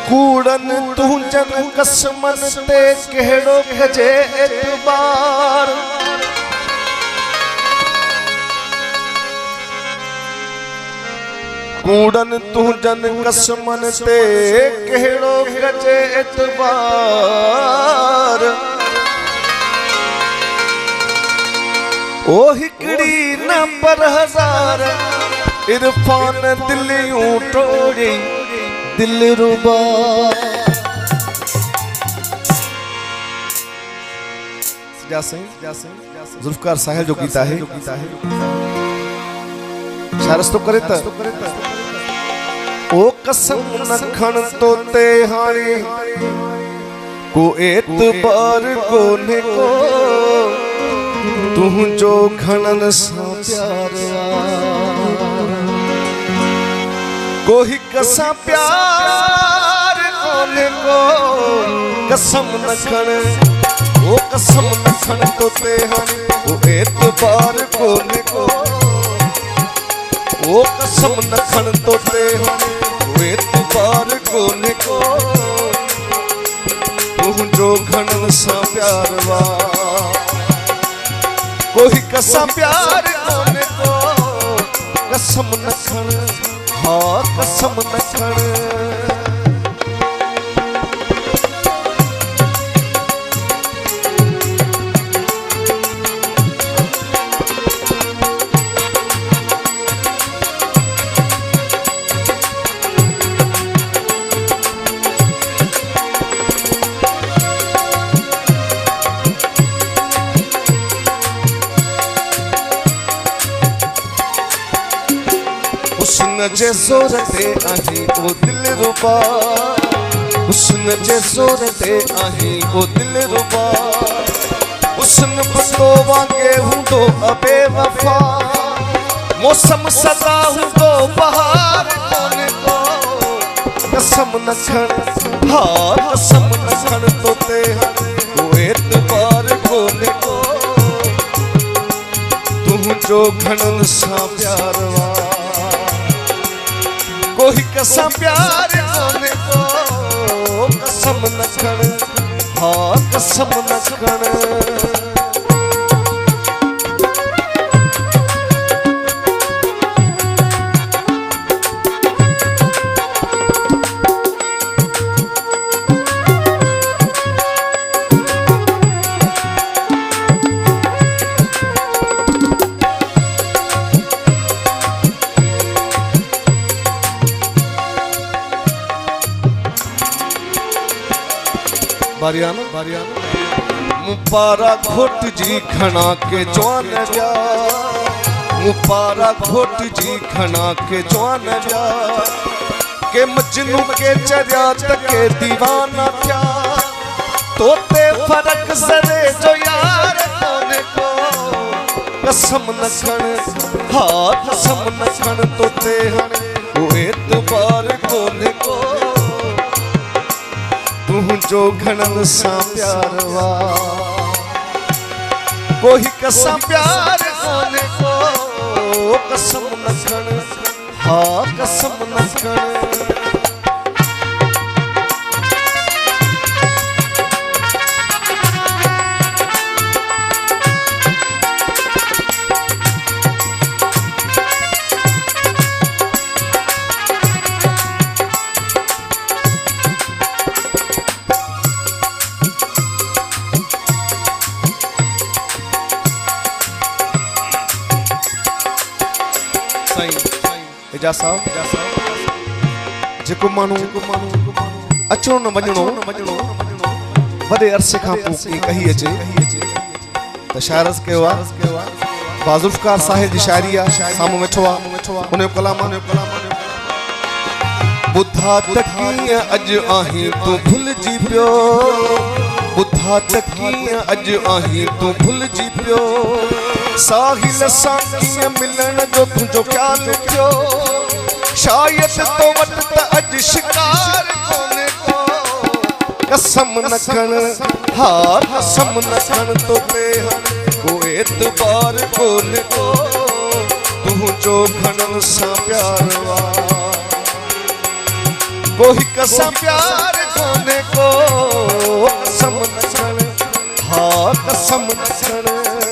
कूड़न तू जन कसमन ते केड़ो खजे एतबार। कूड़न तू जन कसमन ते केड़ो खजे एतबार। ओ हिकड़ी न पर हजार इरफान दिलियों टोड़ी दिल रुबा। जुल्फकार साहिल जो गीता है शारस तो करे ओ कसम न खण तो ते हाणे को एतबार कोने को तू जो खणन सा प्यार कोई कसा प्यार कोने को कसम न खण ओ कसम न खण तो ते हाणे वो एतबार कोने को ओ कसम न खण तो ते हाणे वो एतबार कोने को तू जो खणन सा प्यार वा कोई कसा प्यार कोने को कसम न खण हाँ कसम न खण। हुस्न जे सूरते आही ओ दिल रुबा। हुस्न जे सूरते आही ओ दिल रुबा। हुस्न बतो वांगे हुंदो अबे वफा। मौसम सदा हुंदो बहार कोने को कसम न खण हाँ कसम न खण तो ते वो एतबार कोने को तू जो खणन सा प्यार वा कोई कसा प्यार कोने को कसम न खण हाँ कसम न खण। मुपारा घोट जी खना के जवान जा। मुपारा घोट जी खना के जवान जा के मजनू के चरिया तके दीवाना क्या तोते फर्क सरे जो यार कोने को कसम न खण हाँ कसम न खण तोते वो एतबार कोने को तू जो घणन सा प्यार वा कोई कसा प्यार कोने को कसम न खण हाँ कसम न खण। जेको मानू अचो न वञणो वडे अरसे खां पोइ कही अचे त शायरस कयो आहे बाजुल्फकार साहिब जी शायरी आहे साम्हूं वेठो आहे हुनजो कलाम आहे बुधा त कीअं अॼु आहीं तूं भुलिजी पियो बुधा त कीअं अॼु आहीं तूं भुलिजी पियो साहिल सां कीअं मिलण जो तुंहिंजो ख्यालु थियो शायद तो वट त अॼु शिकार कोने को कसम न खण हाँ कसम न खण तो पे को एतबार कोने को तू जो खणन सा प्यार वा कोई कसम प्यार कोने को कसम न खण हाँ कसम न खण